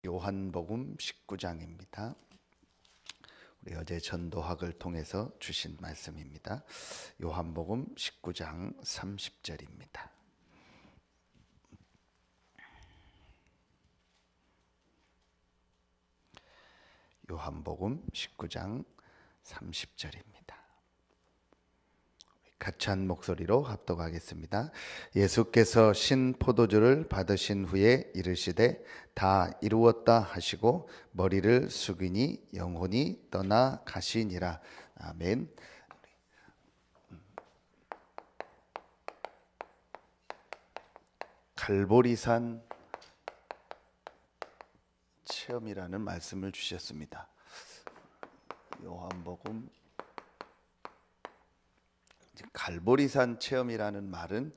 요한복음 19장입니다. 우리 어제 전도학을 통해서 주신 말씀입니다. 요한복음 19장 30절입니다. 요한복음 19장 30절입니다. 같이 한 목소리로 합독하겠습니다. 예수께서 신 포도주를 받으신 후에 이르시되 다 이루었다 하시고 머리를 숙이니 영혼이 떠나 가시니라. 아멘. 갈보리산 체험이라는 말씀을 주셨습니다. 요한복음 갈보리산 체험이라는 말은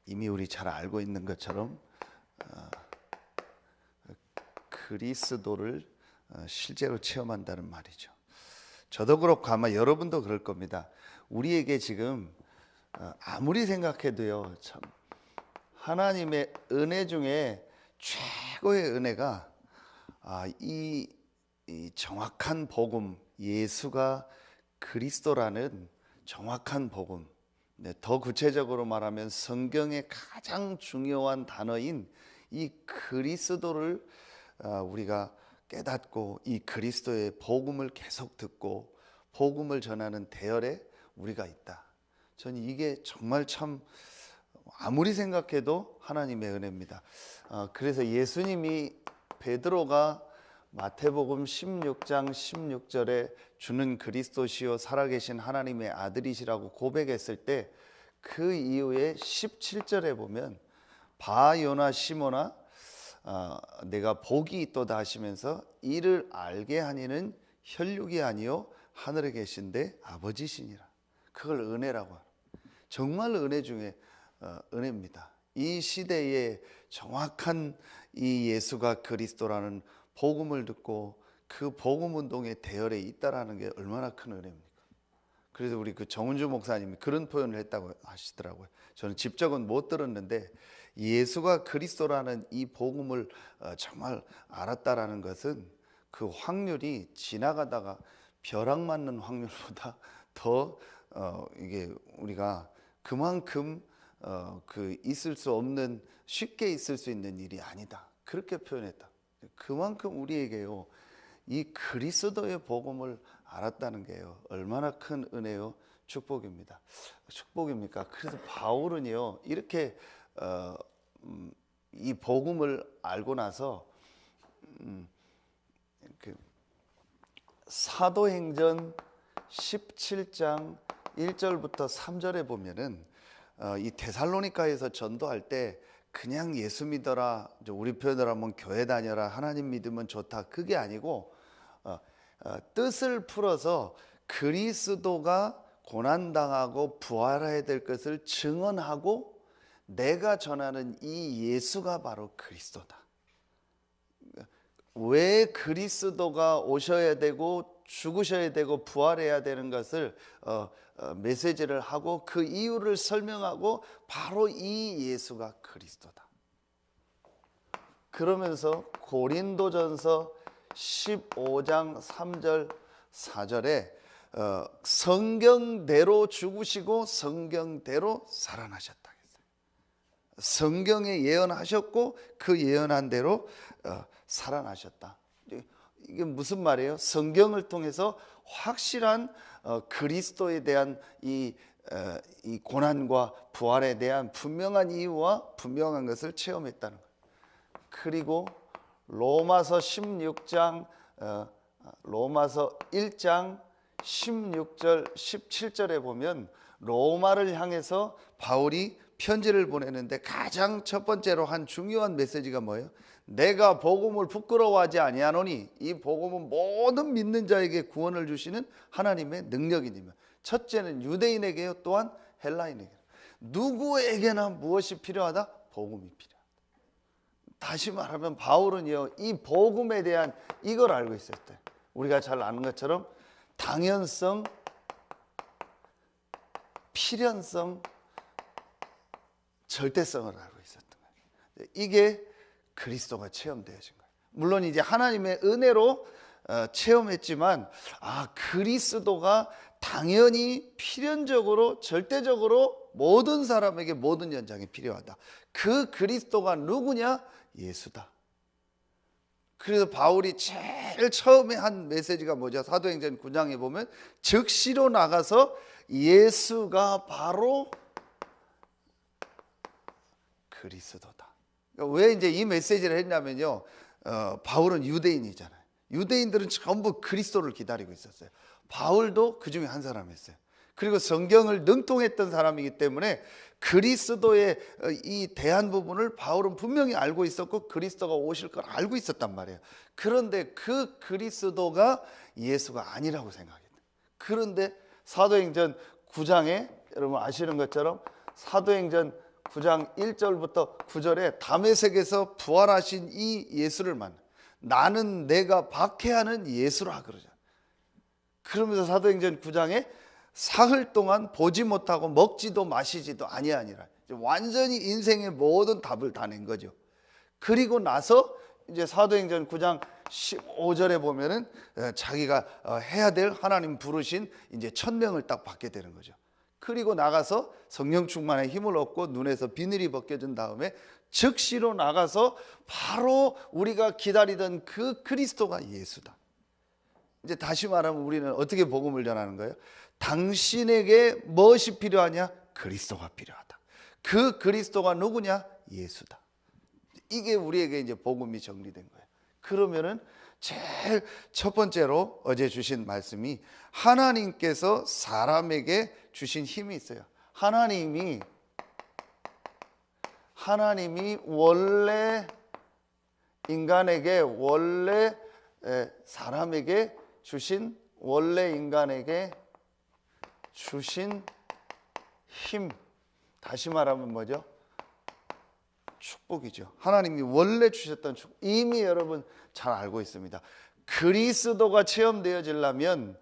이미 우리 잘 알고 있는 것처럼 그리스도를 실제로 체험한다는 말이죠. 저도 그렇고 아마 여러분도 그럴 겁니다. 우리에게 지금 아무리 생각해도요, 참 하나님의 은혜 중에 최고의 은혜가 이 정확한 복음, 예수가 그리스도라는 정확한 복음, 더 구체적으로 말하면 성경의 가장 중요한 단어인 이 그리스도를 우리가 깨닫고 이 그리스도의 복음을 계속 듣고 복음을 전하는 대열에 우리가 있다. 저는 이게 정말 참 아무리 생각해도 하나님의 은혜입니다. 그래서 예수님이 베드로가 마태복음 16장 16절에 주는 그리스도시요 살아계신 하나님의 아들이시라고 고백했을 때 그 이후에 17절에 보면 바요나 시모나 내가 복이 있도다 하시면서 이를 알게 하니는 혈육이 아니요 하늘에 계신데 아버지시니라. 그걸 은혜라고 하는, 정말 은혜 중에 은혜입니다. 이 시대에 정확한 이 예수가 그리스도라는 복음을 듣고 그 복음 운동의 대열에 있다라는 게 얼마나 큰 은혜입니까? 그래서 우리 그 정은주 목사님이 그런 표현을 했다고 하시더라고요. 저는 직접은 못 들었는데 예수가 그리스도라는 이 복음을 정말 알았다라는 것은 그 확률이 지나가다가 벼락 맞는 확률보다 더 이게 우리가 그만큼 그 있을 수 없는, 쉽게 있을 수 있는 일이 아니다, 그렇게 표현했다. 그만큼 우리에게요 이 그리스도의 복음을 알았다는 게요 얼마나 큰 은혜요 축복입니다. 축복입니까? 그래서 바울은요 이렇게 이 복음을 알고 나서 그 사도행전 17장 1절부터 3절에 보면은 이 데살로니가에서 전도할 때 그냥 예수 믿어라, 우리 표현으로 하면 교회 다녀라, 하나님 믿으면 좋다, 그게 아니고 뜻을 풀어서 그리스도가 고난당하고 부활해야 될 것을 증언하고 내가 전하는 이 예수가 바로 그리스도다. 왜 그리스도가 오셔야 되고 죽으셔야 되고 부활해야 되는 것을 메시지를 하고 그 이유를 설명하고 바로 이 예수가 그리스도다. 그러면서 고린도전서 15장 3절 4절에 성경대로 죽으시고 성경대로 살아나셨다. 성경에 예언하셨고 그 예언한 대로 살아나셨다. 이게 무슨 말이에요? 성경을 통해서 확실한 그리스도에 대한 이 고난과 부활에 대한 분명한 이유와 분명한 것을 체험했다는 거예요. 그리고 로마서 16장 로마서 1장 16절 17절에 보면 로마를 향해서 바울이 편지를 보내는데 가장 첫 번째로 한 중요한 메시지가 뭐예요? 내가 복음을 부끄러워하지 아니하노니 이 복음은 모든 믿는 자에게 구원을 주시는 하나님의 능력이니며, 첫째는 유대인에게요 또한 헬라인에게, 누구에게나 무엇이 필요하다? 복음이 필요하다. 다시 말하면 바울은요 이 복음에 대한 이걸 알고 있었대. 우리가 잘 아는 것처럼 당연성, 필연성, 절대성을 알고 있었던 거예요. 이게 그리스도가 체험되어진 거예요. 물론 이제 하나님의 은혜로 체험했지만 그리스도가 당연히 필연적으로 절대적으로 모든 사람에게 모든 연장이 필요하다. 그 그리스도가 누구냐? 예수다. 그래서 바울이 제일 처음에 한 메시지가 뭐죠? 사도행전 9장에 보면 즉시로 나가서 예수가 바로 그리스도다. 그러니까 왜 이제 이 메시지를 했냐면요, 바울은 유대인이잖아요. 유대인들은 전부 그리스도를 기다리고 있었어요. 바울도 그 중에 한 사람이었어요. 그리고 성경을 능통했던 사람이기 때문에 그리스도의 이 대한 부분을 바울은 분명히 알고 있었고 그리스도가 오실 걸 알고 있었단 말이에요. 그런데 그 그리스도가 예수가 아니라고 생각했어요. 그런데 사도행전 9장에 여러분 아시는 것처럼 사도행전 9장 1절부터 9절에 다메섹에서 부활하신 이 예수를 만나. 나는 내가 박해하는 예수라 그러잖아요. 그러면서 사도행전 9장에 사흘 동안 보지 못하고 먹지도 마시지도 아니하니라. 완전히 인생의 모든 답을 다 낸 거죠. 그리고 나서 이제 사도행전 9장 15절에 보면은 자기가 해야 될 하나님 부르신 이제 천명을 딱 받게 되는 거죠. 그리고 나가서 성령 충만의 힘을 얻고 눈에서 비늘이 벗겨진 다음에 즉시로 나가서 바로 우리가 기다리던 그 그리스도가 예수다. 이제 다시 말하면 우리는 어떻게 복음을 전하는 거예요? 당신에게 무엇이 필요하냐? 그리스도가 필요하다. 그 그리스도가 누구냐? 예수다. 이게 우리에게 이제 복음이 정리된 거예요. 그러면은 제일 첫 번째로 어제 주신 말씀이 하나님께서 사람에게 주신 힘이 있어요. 하나님이 원래 인간에게 사람에게 주신 인간에게 주신 힘, 다시 말하면 뭐죠? 축복이죠. 하나님이 원래 주셨던 축복, 이미 여러분 잘 알고 있습니다. 그리스도가 체험되어지려면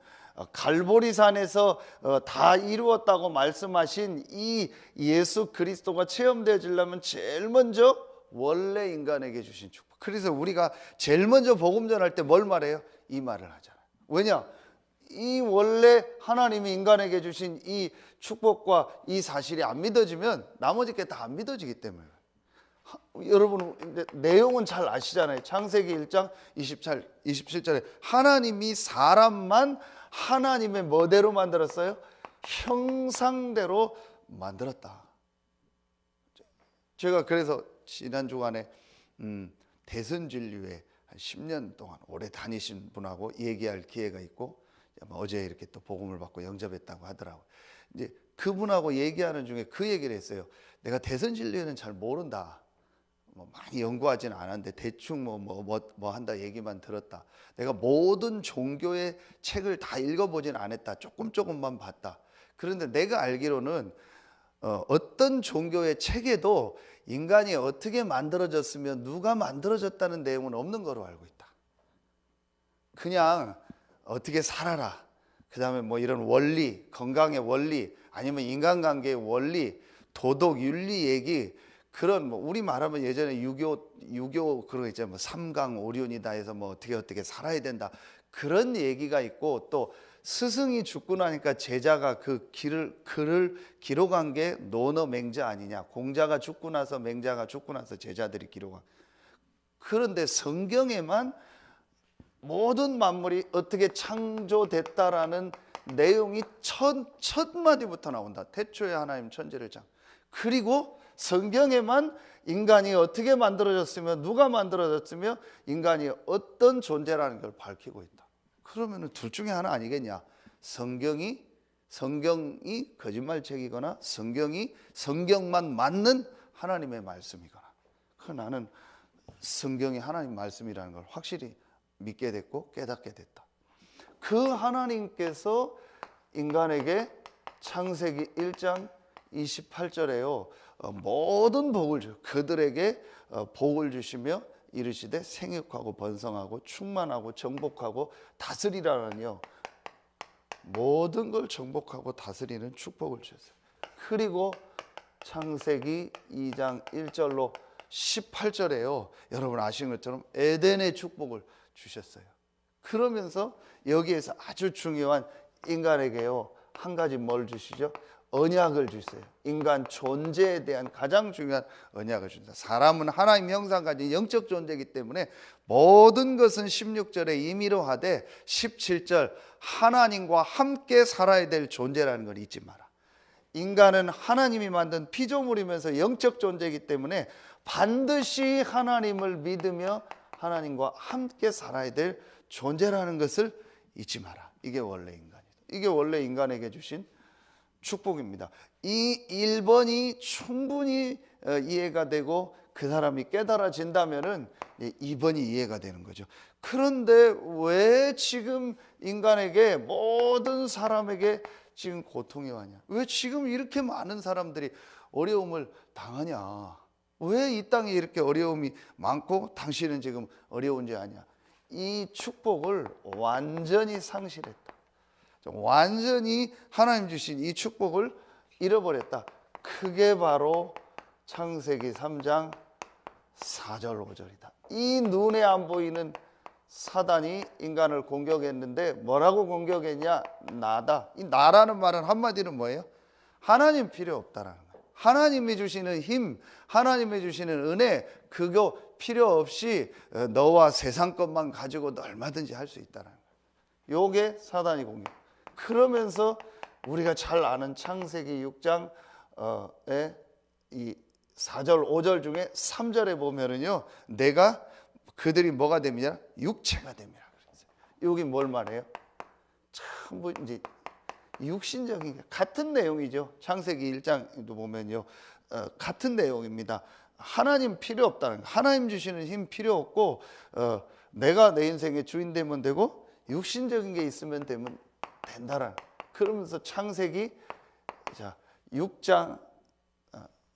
갈보리산에서 다 이루었다고 말씀하신 이 예수 그리스도가 체험되어지려면 제일 먼저 원래 인간에게 주신 축복. 그래서 우리가 제일 먼저 복음 전할 때 뭘 말해요? 이 말을 하잖아요. 왜냐? 이 원래 하나님이 인간에게 주신 이 축복과 이 사실이 안 믿어지면 나머지 게 다 안 믿어지기 때문에. 여러분 내용은 잘 아시잖아요. 창세기 1장 27절에 하나님이 사람만 하나님의 뭐대로 만들었어요? 형상대로 만들었다. 제가 그래서 지난 주간에 대선진료회 한 10년 동안 오래 다니신 분하고 얘기할 기회가 있고 어제 이렇게 또 복음을 받고 영접했다고 하더라고요. 이제 그분하고 얘기하는 중에 그 얘기를 했어요. 내가 대선진료회는 잘 모른다. 많이 연구하지는 않았는데 대충 뭐 한다 얘기만 들었다. 내가 모든 종교의 책을 다 읽어보진 않았다. 조금만 봤다. 그런데 내가 알기로는 어떤 종교의 책에도 인간이 어떻게 만들어졌으며 누가 만들어졌다는 내용은 없는 거로 알고 있다. 그냥 어떻게 살아라. 그 다음에 뭐 이런 원리, 건강의 원리, 아니면 인간관계의 원리, 도덕, 윤리 얘기, 그런 우리 말하면 예전에 유교 그런 거 있잖아요. 뭐 삼강 오륜이다 해서 뭐 어떻게 살아야 된다. 그런 얘기가 있고 또 스승이 죽고 나니까 제자가 그 글을 기록한 게 노너 맹자 아니냐. 공자가 죽고 나서 맹자가 죽고 나서 제자들이 기록한. 그런데 성경에만 모든 만물이 어떻게 창조됐다라는 내용이 첫 마디부터 나온다. 태초에 하나님 천지를 장. 그리고 성경에만 인간이 어떻게 만들어졌으며 누가 만들어졌으며 인간이 어떤 존재라는 걸 밝히고 있다. 그러면 둘 중에 하나 아니겠냐? 성경이 거짓말책이거나 성경만 맞는 하나님의 말씀이거나. 그 나는 성경이 하나님 말씀이라는 걸 확실히 믿게 됐고 깨닫게 됐다. 그 하나님께서 인간에게 창세기 1장 28절에요. 모든 복을 주 그들에게 복을 주시며 이르시되 생육하고 번성하고 충만하고 정복하고 다스리라는요. 모든 걸 정복하고 다스리는 축복을 주셨어요. 그리고 창세기 2장 1절로 18절에요. 여러분 아시는 것처럼 에덴의 축복을 주셨어요. 그러면서 여기에서 아주 중요한 인간에게요, 한 가지 뭘 주시죠? 언약을 주세요. 인간 존재에 대한 가장 중요한 언약을 준다. 사람은 하나님 형상 가진 영적 존재이기 때문에 모든 것은 16절에 임의로 하되 17절 하나님과 함께 살아야 될 존재라는 걸 잊지 마라. 인간은 하나님이 만든 피조물이면서 영적 존재이기 때문에 반드시 하나님을 믿으며 하나님과 함께 살아야 될 존재라는 것을 잊지 마라. 이게 원래 인간이다. 이게 원래 인간에게 주신 축복입니다. 이 1번이 충분히 이해가 되고 그 사람이 깨달아진다면은 2번이 이해가 되는 거죠. 그런데 왜 지금 인간에게, 모든 사람에게 지금 고통이 와냐? 왜 지금 이렇게 많은 사람들이 어려움을 당하냐? 왜 이 땅에 이렇게 어려움이 많고 당신은 지금 어려운지 아냐? 이 축복을 완전히 상실했다. 완전히 하나님 주신 이 축복을 잃어버렸다. 그게 바로 창세기 3장 4절 5절이다. 이 눈에 안 보이는 사단이 인간을 공격했는데 뭐라고 공격했냐? 나다. 이 나라는 말은 한마디로 뭐예요? 하나님 필요 없다라는 거예요. 하나님이 주시는 힘, 하나님이 주시는 은혜, 그거 필요 없이 너와 세상 것만 가지고 너 얼마든지 할 수 있다라는 거예요. 요게 사단이 공격. 그러면서 우리가 잘 아는 창세기 6장의 이 4절 5절 중에 3절에 보면은요, 내가 그들이 뭐가 됩니다? 육체가 됩니다. 여기 뭘 말해요? 참 이제 육신적인 같은 내용이죠. 창세기 1장도 보면요, 같은 내용입니다. 하나님 필요 없다는 거. 하나님 주시는 힘 필요 없고 내가 내 인생의 주인 되면 되고 육신적인 게 있으면 되면 된다라는. 그러면서 창세기 6장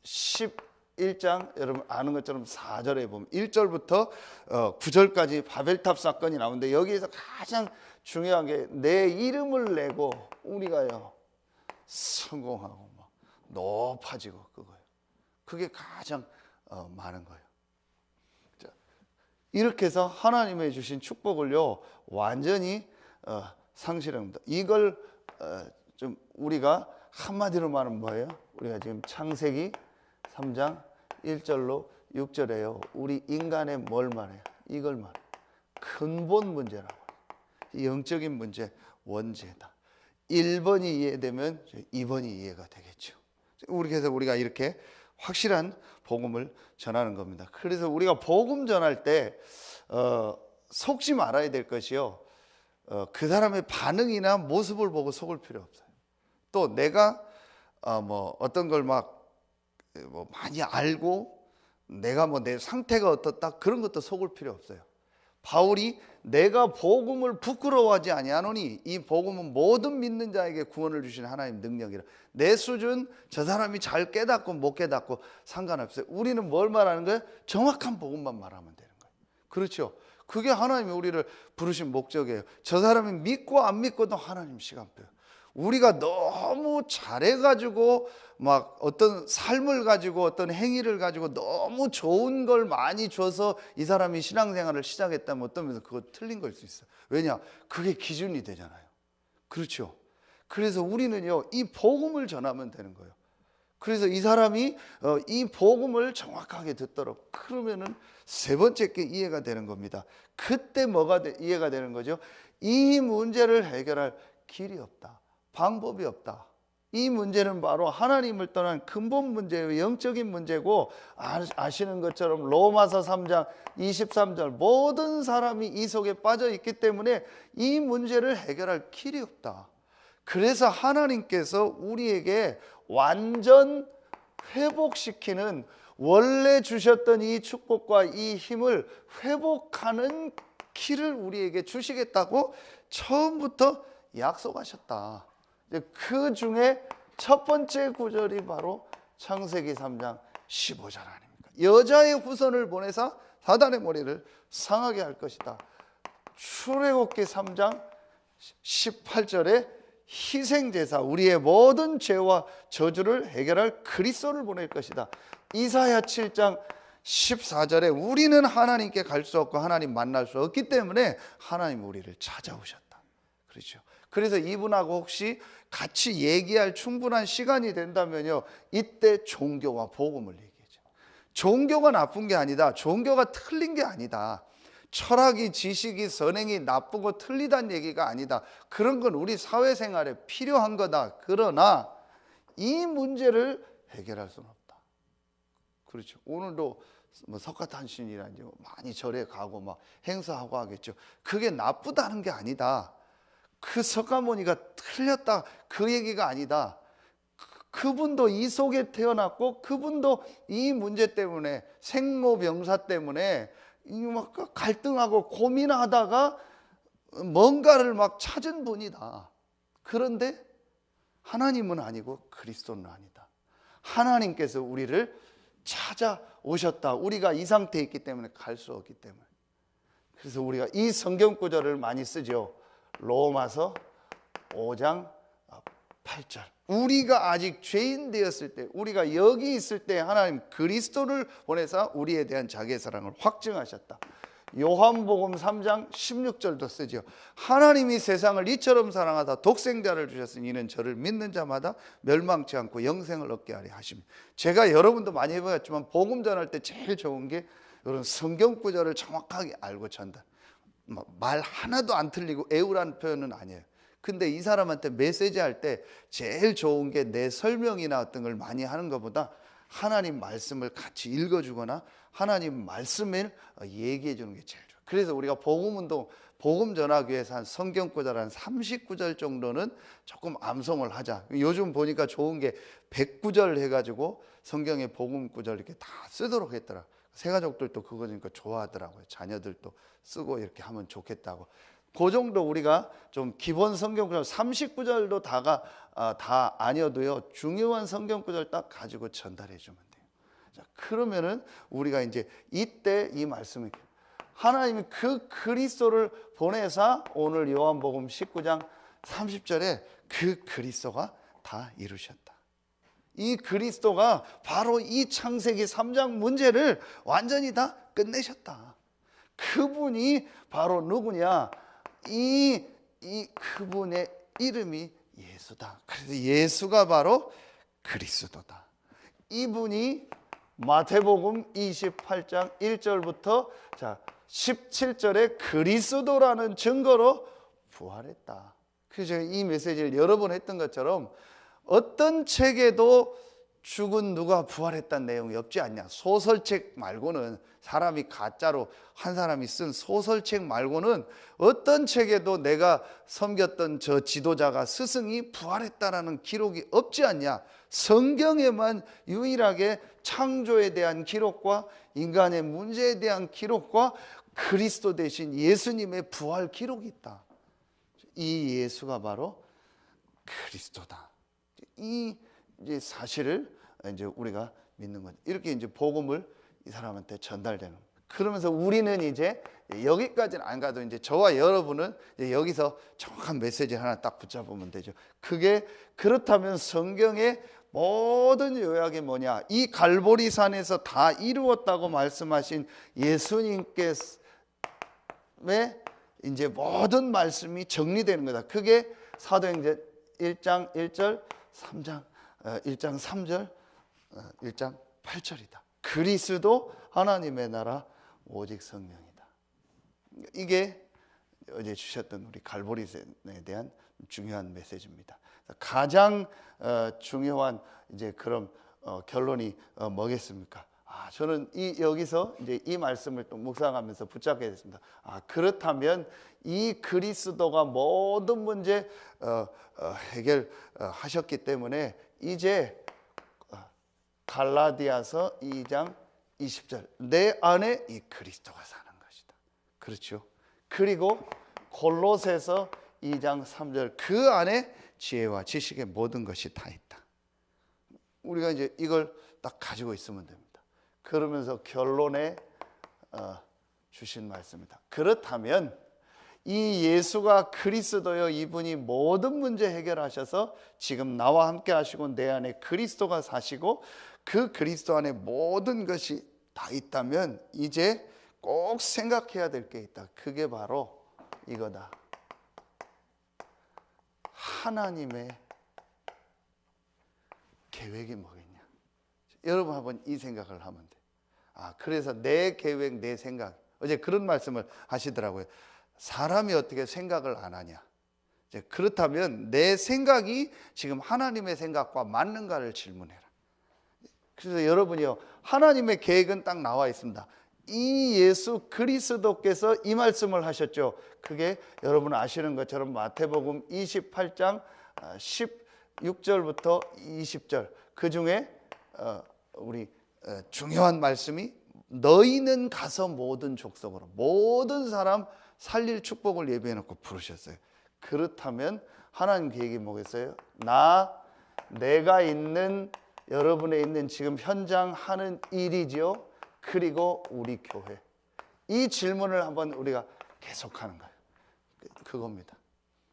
11장 여러분 아는 것처럼 4절에 보면 1절부터 9절까지 바벨탑 사건이 나오는데 여기에서 가장 중요한 게 내 이름을 내고 우리가요 성공하고 막 높아지고 그거예요. 그게 가장 많은 거예요. 자, 이렇게 해서 하나님의 주신 축복을요 완전히 상실합니다. 이걸 좀 우리가 한마디로 말하면 뭐예요? 우리가 지금 창세기 3장 1절로 6절에요. 우리 인간의 뭘 말해요? 이걸 말해요. 근본 문제라고. 영적인 문제, 원죄다. 1번이 이해되면 2번이 이해가 되겠죠. 그래서 우리가 이렇게 확실한 복음을 전하는 겁니다. 그래서 우리가 복음 전할 때 속지 말아야 될 것이요, 그 사람의 반응이나 모습을 보고 속을 필요 없어요. 또 내가 뭐 어떤 걸 막 뭐 많이 알고 내가 뭐 내 상태가 어떻다 그런 것도 속을 필요 없어요. 바울이 내가 복음을 부끄러워하지 아니하노니 이 복음은 모든 믿는 자에게 구원을 주시는 하나님 능력이라. 내 수준, 저 사람이 잘 깨닫고 못 깨닫고 상관없어요. 우리는 뭘 말하는 거예요? 정확한 복음만 말하면 되는 거예요. 그렇죠? 그게 하나님이 우리를 부르신 목적이에요. 저 사람이 믿고 안 믿고도 하나님 시간표예요. 우리가 너무 잘해가지고 막 어떤 삶을 가지고 어떤 행위를 가지고 너무 좋은 걸 많이 줘서 이 사람이 신앙생활을 시작했다면 어떤 면에서 그거 틀린 걸 수 있어요. 왜냐? 그게 기준이 되잖아요. 그렇죠? 그래서 우리는요 이 복음을 전하면 되는 거예요. 그래서 이 사람이 이 복음을 정확하게 듣도록, 그러면은 세 번째 게 이해가 되는 겁니다. 그때 뭐가 이해가 되는 거죠? 이 문제를 해결할 길이 없다. 방법이 없다. 이 문제는 바로 하나님을 떠난 근본 문제예요. 영적인 문제고, 아시는 것처럼 로마서 3장 23절 모든 사람이 이 속에 빠져 있기 때문에 이 문제를 해결할 길이 없다. 그래서 하나님께서 우리에게 완전 회복시키는, 원래 주셨던 이 축복과 이 힘을 회복하는 길을 우리에게 주시겠다고 처음부터 약속하셨다. 그 중에 첫 번째 구절이 바로 창세기 3장 15절 아닙니까? 여자의 후손을 보내서 사단의 머리를 상하게 할 것이다. 출애굽기 3장 18절에 희생제사, 우리의 모든 죄와 저주를 해결할 그리스도를 보낼 것이다. 이사야 7장 14절에 우리는 하나님께 갈 수 없고 하나님 만날 수 없기 때문에 하나님 우리를 찾아오셨다. 그렇죠. 그래서 이분하고 혹시 같이 얘기할 충분한 시간이 된다면요, 이때 종교와 복음을 얘기하죠. 종교가 나쁜 게 아니다. 종교가 틀린 게 아니다. 철학이, 지식이, 선행이 나쁘고 틀리다는 얘기가 아니다. 그런 건 우리 사회생활에 필요한 거다. 그러나 이 문제를 해결할 수는 없다. 그렇죠. 오늘도 뭐 석가탄신이라든지 많이 절에 가고 막 행사하고 하겠죠. 그게 나쁘다는 게 아니다. 그 석가모니가 틀렸다, 그 얘기가 아니다. 그분도 이 속에 태어났고 그분도 이 문제 때문에, 생로병사 때문에 막 갈등하고 고민하다가 뭔가를 막 찾은 분이다. 그런데 하나님은 아니고 그리스도는 아니다. 하나님께서 우리를 찾아오셨다. 우리가 이 상태에 있기 때문에 갈 수 없기 때문에. 그래서 우리가 이 성경 구절을 많이 쓰죠. 로마서 5장 8절. 우리가 아직 죄인 되었을 때, 우리가 여기 있을 때 하나님 그리스도를 보내사 우리에 대한 자기의 사랑을 확증하셨다. 요한복음 3장 16절도 쓰죠. 하나님이 세상을 이처럼 사랑하다 독생자를 주셨으니 이는 저를 믿는 자마다 멸망치 않고 영생을 얻게 하려 하십니다. 제가 여러분도 많이 해보셨지만 복음 전할 때 제일 좋은 게 이런 성경 구절을 정확하게 알고 전달. 말 하나도 안 틀리고 애우라는 표현은 아니에요. 근데 이 사람한테 메시지 할 때 제일 좋은 게 내 설명이나 어떤 걸 많이 하는 것보다 하나님 말씀을 같이 읽어주거나 하나님 말씀을 얘기해 주는 게 제일 좋아요. 그래서 우리가 복음운동, 복음 전하기 위해서 한 성경 구절 한 30구절 정도는 조금 암송을 하자. 요즘 보니까 좋은 게 100구절 해가지고 성경의 복음 구절 이렇게 다 쓰도록 했더라. 새가족들도 그거 니까 좋아하더라고요. 자녀들도 쓰고 이렇게 하면 좋겠다고. 그 정도 우리가 좀 기본 성경 구절 30구절도 다 아니어도요, 중요한 성경 구절 딱 가지고 전달해 주면 돼요. 자, 그러면은 우리가 이제 이때 이 말씀을, 하나님이 그 그리스도를 보내사 오늘 요한복음 19장 30절에 그 그리스도가 다 이루셨다. 이 그리스도가 바로 이 창세기 3장 문제를 완전히 다 끝내셨다. 그분이 바로 누구냐? 그분의 이름이 예수다. 그래서 예수가 바로 그리스도다. 이분이 마태복음 28장 1절부터 17절에 그리스도라는 증거로 부활했다. 그래서 이 메시지를 여러 번 했던 것처럼 어떤 책에도 죽은 누가 부활했다는 내용이 없지 않냐. 소설책 말고는, 사람이 가짜로 한 사람이 쓴 소설책 말고는 어떤 책에도 내가 섬겼던 저 지도자가, 스승이 부활했다라는 기록이 없지 않냐. 성경에만 유일하게 창조에 대한 기록과 인간의 문제에 대한 기록과 그리스도 대신 예수님의 부활 기록이 있다. 이 예수가 바로 그리스도다. 이 이제 사실을 이제 우리가 믿는 거죠. 이렇게 이제 복음을 이 사람한테 전달되는. 그러면서 우리는 이제 여기까지는 안 가도 이제 저와 여러분은 이제 여기서 정확한 메시지 하나 딱 붙잡으면 되죠. 그게 그렇다면 성경의 모든 요약이 뭐냐? 이 갈보리산에서 다 이루었다고 말씀하신 예수님께서 이제 모든 말씀이 정리되는 거다. 그게 사도행전 1장 1절, 3장 1장 3절, 1장 8절이다. 그리스도 하나님의 나라 오직 성령이다. 이게 어제 주셨던 우리 갈보리산에 대한 중요한 메시지입니다. 가장 중요한 이제 그런 결론이 뭐겠습니까? 저는 여기서 이제 이 말씀을 또 묵상하면서 붙잡게 됐습니다. 그렇다면 이 그리스도가 모든 문제 해결하셨기 때문에 이제 갈라디아서 2장 20절, 내 안에 이 그리스도가 사는 것이다. 그렇죠? 그리고 골로새서 2장 3절, 그 안에 지혜와 지식의 모든 것이 다 있다. 우리가 이제 이걸 딱 가지고 있으면 됩니다. 그러면서 결론에 주신 말씀입니다. 그렇다면 이 예수가 그리스도여, 이분이 모든 문제 해결하셔서 지금 나와 함께 하시고 내 안에 그리스도가 사시고 그 그리스도 안에 모든 것이 다 있다면 이제 꼭 생각해야 될 게 있다. 그게 바로 이거다. 하나님의 계획이 뭐겠냐? 여러분 한번 이 생각을 하면 돼. 그래서 내 계획, 내 생각. 어제 그런 말씀을 하시더라고요. 사람이 어떻게 생각을 안 하냐? 그렇다면 내 생각이 지금 하나님의 생각과 맞는가를 질문해라. 그래서 여러분이요, 하나님의 계획은 딱 나와 있습니다. 이 예수 그리스도께서 이 말씀을 하셨죠. 그게 여러분 아시는 것처럼 마태복음 28장 16절부터 20절 그 중에 우리 중요한 말씀이 너희는 가서 모든 족속으로 모든 사람 살릴 축복을 예비해 놓고 부르셨어요. 그렇다면 하나님 계획이 뭐겠어요? 내가 있는 여러분의 있는 지금 현장 하는 일이죠. 그리고 우리 교회. 이 질문을 한번 우리가 계속하는 거예요. 그겁니다.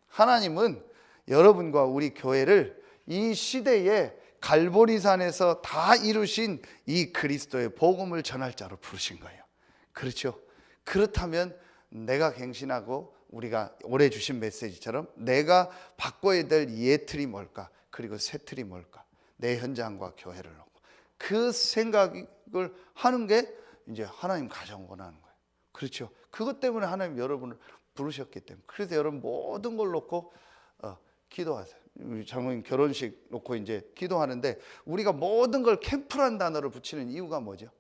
하나님은 여러분과 우리 교회를 이 시대에 갈보리산에서 다 이루신 이 그리스도의 복음을 전할 자로 부르신 거예요. 그렇죠? 그렇다면 내가 갱신하고 우리가 올해 주신 메시지처럼 내가 바꿔야 될 예틀이 뭘까? 그리고 새 틀이 뭘까? 내 현장과 교회를 놓고 그 생각을 하는 게 이제 하나님 가장 원하는 거예요. 그렇죠? 그것 때문에 하나님 여러분을 부르셨기 때문에. 그래서 여러분 모든 걸 놓고 기도하세요. 우리 장모님 결혼식 놓고 이제 기도하는데 우리가 모든 걸 캠프란 단어를 붙이는 이유가 뭐죠?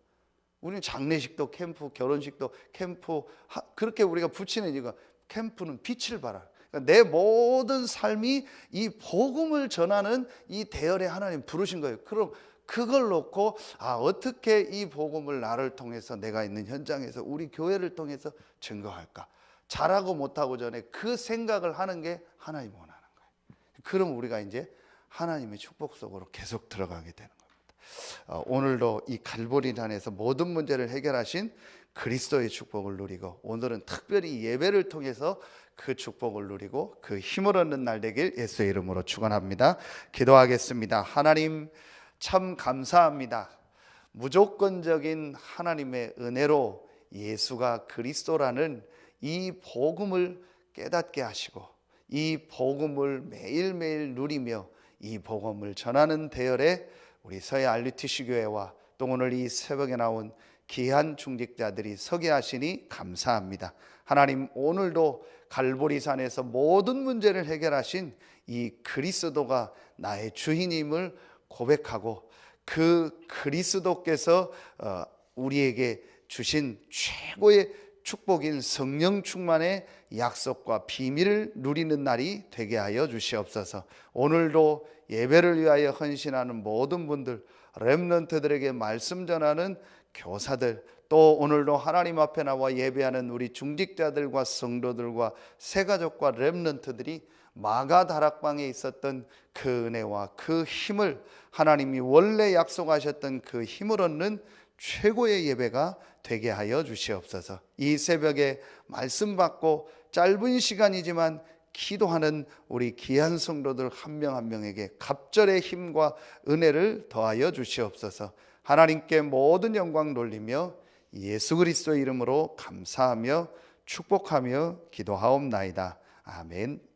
우리는 장례식도 캠프, 결혼식도 캠프, 그렇게 우리가 붙이는 이유가 캠프는 빛을 발하는. 그러니까 내 모든 삶이 이 복음을 전하는 이 대열에 하나님 부르신 거예요. 그럼 그걸 놓고 어떻게 이 복음을 나를 통해서 내가 있는 현장에서 우리 교회를 통해서 증거할까? 잘하고 못하고 전에 그 생각을 하는 게 하나님 원하는 거예요. 그럼 우리가 이제 하나님의 축복 속으로 계속 들어가게 되는 겁니다. 오늘도 이 갈보리산에서 모든 문제를 해결하신 그리스도의 축복을 누리고 오늘은 특별히 예배를 통해서 그 축복을 누리고 그 힘을 얻는 날 되길 예수의 이름으로 축원합니다. 기도하겠습니다. 하나님 참 감사합니다. 무조건적인 하나님의 은혜로 예수가 그리스도라는 이 복음을 깨닫게 하시고 이 복음을 매일매일 누리며 이 복음을 전하는 대열에 우리 서해 RUTC 교회와 또 오늘 이 새벽에 나온 귀한 중직자들이 서게 하시니 감사합니다. 하나님 오늘도 갈보리산에서 모든 문제를 해결하신 이 그리스도가 나의 주인임을 고백하고 그 그리스도께서 우리에게 주신 최고의 축복인 성령 충만의 약속과 비밀을 누리는 날이 되게 하여 주시옵소서. 오늘도 예배를 위하여 헌신하는 모든 분들, 렘넌트들에게 말씀 전하는 교사들, 또 오늘도 하나님 앞에 나와 예배하는 우리 중직자들과 성도들과 새가족과 렘넌트들이 마가 다락방에 있었던 그 은혜와 그 힘을 하나님이 원래 약속하셨던 그 힘을 얻는 최고의 예배가 되게 하여 주시옵소서. 이 새벽에 말씀 받고 짧은 시간이지만 기도하는 우리 귀한 성도들 한 명 한 명에게 갑절의 힘과 은혜를 더하여 주시옵소서. 하나님께 모든 영광 돌리며 예수 그리스도의 이름으로 감사하며 축복하며 기도하옵나이다. 아멘.